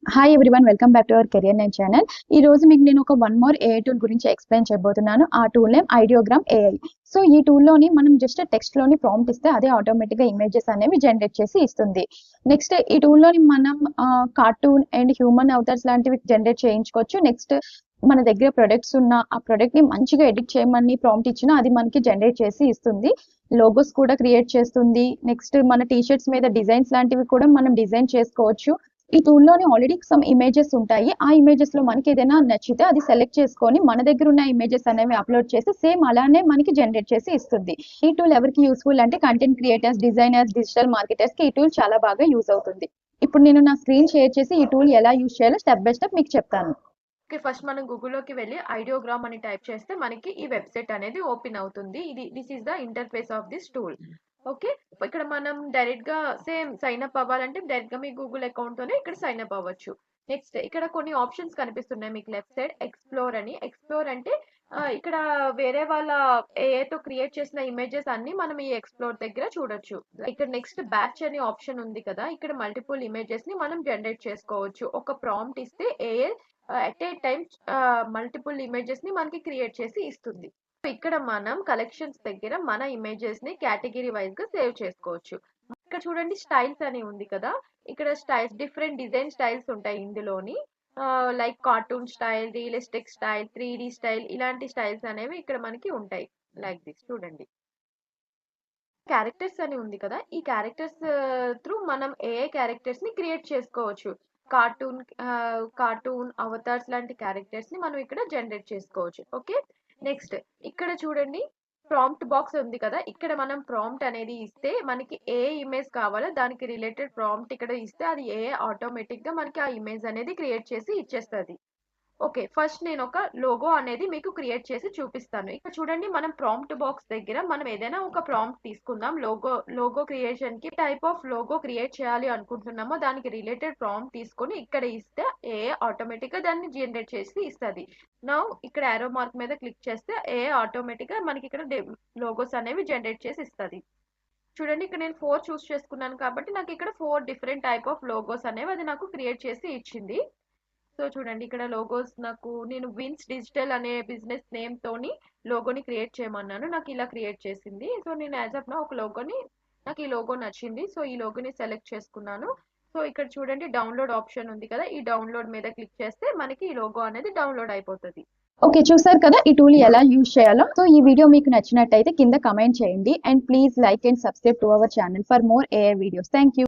Hi everyone, welcome back to our career nine channel. ఈ రోజు మీకు నేను ఒక వన్ మోర్ ఏఐ టూల్ గురించి ఎక్స్ప్లెయిన్ చేయబోతున్నాను. ఆ tool name Ideogram AI. So ఈ టూల్లోని మనం జస్ట్ టెక్స్ట్లోని ప్రాంప్ట్ ఇస్తే అదే ఆటోమేటిక్గా ఇమేజెస్ అనేవి జనరేట్ చేసి ఇస్తుంది. నెక్స్ట్ ఈ టూల్లోని మనం కార్టూన్ అండ్ హ్యూమన్ అవతార్స్ లాంటివి జనరేట్ చేయించుకోవచ్చు. నెక్స్ట్ మన దగ్గర ప్రొడక్ట్స్ ఉన్న ఆ ప్రొడక్ట్ ని మంచిగా ఎడిట్ చేయమని ప్రాంప్ట్ ఇచ్చినా అది మనకి జనరేట్ చేసి ఇస్తుంది. లోగోస్ కూడా క్రియేట్ చేస్తుంది. నెక్స్ట్ మన టీషర్ట్స్ మీద డిజైన్స్ లాంటివి కూడా మనం డిజైన్ చేసుకోవచ్చు. ఈ టూల్లోని ఆల్రెడీ సమ్ ఇమేజెస్ ఉంటాయి. ఆ ఇమేజెస్ లో మనకి ఏదైనా నచ్చితే అది సెలెక్ట్ చేసుకొని మన దగ్గర ఉన్న ఇమేజెస్ అనేవి అప్లోడ్ చేసి సేమ్ అలానే మనకి జనరేట్ చేసి ఇస్తుంది. ఈ టూల్ ఎవరికి యూస్ఫుల్ అంటే content creators, designers, digital marketers కి ఈ టూల్ చాలా బాగా యూజ్ అవుతుంది. ఇప్పుడు నేను నా స్క్రీన్ షేర్ చేసి ఈ టూల్ ఎలా యూజ్ చేయాలో స్టెప్ బై స్టెప్ మీకు చెప్తాను. ఓకే, ఫస్ట్ మనం గూగుల్లోకి వెళ్ళి ఐడియోగ్రామ్ అని టైప్ చేస్తే మనకి ఈ వెబ్సైట్ అనేది ఓపెన్ అవుతుంది. This is the interface of this tool. Okay, ఇక్కడ మనం డైరెక్ట్ గా సేమ్ సైన్ అప్ అవ్వాలంటే డైరెక్ట్ గా మీ గూగుల్ అకౌంట్ తోనే ఇక్కడ సైన్ అప్ అవ్వచ్చు. నెక్స్ట్ ఇక్కడ కొన్ని ఆప్షన్స్ కనిపిస్తున్నాయి మీకు లెఫ్ట్ సైడ్. ఎక్స్ప్లోర్ అని. ఎక్స్ప్లోర్ అంటే ఇక్కడ వేరే వాళ్ళ ఏఐతో క్రియేట్ చేసిన ఇమేజెస్ అన్ని మనం ఈ ఎక్స్ప్లోర్ దగ్గర చూడొచ్చు. ఇక్కడ నెక్స్ట్ బ్యాచ్ అనే ఆప్షన్ ఉంది కదా, ఇక్కడ మల్టిపుల్ ఇమేజెస్ ని మనం జనరేట్ చేసుకోవచ్చు. ఒక ప్రాంప్ట్ ఇస్తే AI at a time multiple images ని మనకి క్రియేట్ చేసి ఇస్తుంది. ఇక్కడ మనం కలెక్షన్స్ దగ్గర మన ఇమేజెస్ ని కేటగిరీ వైజ్ గా సేవ్ చేసుకోవచ్చు. ఇక్కడ చూడండి స్టైల్స్ అని ఉంది కదా, ఇక్కడ స్టైల్స్ డిఫరెంట్ డిజైన్ స్టైల్స్ ఉంటాయి ఇందులోని. Like cartoon style, realistic style, 3D style, ఇలాంటి స్టైల్స్ అనేవి ఇక్కడ మనకి ఉంటాయి. లైక్ దిస్ చూడండి. క్యారెక్టర్స్ అని ఉంది కదా, ఈ క్యారెక్టర్స్ త్రూ మనం ఏఐ క్యారెక్టర్స్ ని క్రియేట్ చేసుకోవచ్చు. కార్టూన్ అవతార్స్ లాంటి క్యారెక్టర్స్ ని మనం ఇక్కడ జనరేట్ చేసుకోవచ్చు. ఓకే, నెక్స్ట్ ఇక్కడ చూడండి ప్రాంప్ట్ బాక్స్ ఉంది కదా, ఇక్కడ మనం ప్రాంప్ట్ అనేది ఇస్తే మనకి ఏ ఇమేజ్ కావాలో దానికి రిలేటెడ్ ప్రాంప్ట్ ఇక్కడ ఇస్తే అది ఆటోమేటిక్ గా మనకి ఆ ఇమేజ్ అనేది క్రియేట్ చేసి ఇచ్చేస్తుంది. ఓకే, ఫస్ట్ నేను ఒక లోగో అనేది మీకు క్రియేట్ చేసి చూపిస్తాను. ఇక్కడ చూడండి మనం ప్రాంప్ట్ బాక్స్ దగ్గర మనం ఏదైనా ఒక ప్రాంప్ట్ తీసుకుందాం. లోగో క్రియేషన్ కి టైప్ ఆఫ్ లోగో క్రియేట్ చేయాలి అనుకుంటున్నామో దానికి రిలేటెడ్ ప్రాంప్ట్ తీసుకొని ఇక్కడ ఇస్తే ఆటోమేటిక్ గా దాన్ని జనరేట్ చేసి ఇస్తుంది. నౌ ఇక్కడ యారో మార్క్ మీద క్లిక్ చేస్తే ఆటోమేటిక్ గా మనకి ఇక్కడ లోగోస్ అనేవి జనరేట్ చేసి ఇస్తుంది. చూడండి ఇక్కడ నేను 4 చూస్ చేసుకున్నాను కాబట్టి నాకు ఇక్కడ 4 డిఫరెంట్ టైప్ ఆఫ్ లోగోస్ అనేవి అది నాకు క్రియేట్ చేసి ఇచ్చింది. సో చూడండి ఇక్కడ లోగోస్ నేను విన్స్ డిజిటల్ అనే బిజినెస్ నేమ్ తోని లోగోని క్రియేట్ చేయమన్నాను, నాకు ఇలా క్రియేట్ చేసింది. సో నేను యాజ్ ఆఫ్ నా ఒక లోగోని, నాకు ఈ లోగో నచ్చింది, సో ఈ లోగోని సెలెక్ట్ చేసుకున్నాను. సో ఇక్కడ చూడండి డౌన్లోడ్ ఆప్షన్ ఉంది కదా, ఈ డౌన్లోడ్ మీద క్లిక్ చేస్తే మనకి ఈ లోగో అనేది డౌన్లోడ్ అయిపోతుంది. ఓకే, చూసారు కదా ఈ టూల్ ఎలా యూజ్ చేయాలో. సో ఈ వీడియో మీకు నచ్చినట్టయితే కింద కమెంట్ చేయండి and please like and subscribe to our channel for more AI videos. Thank you.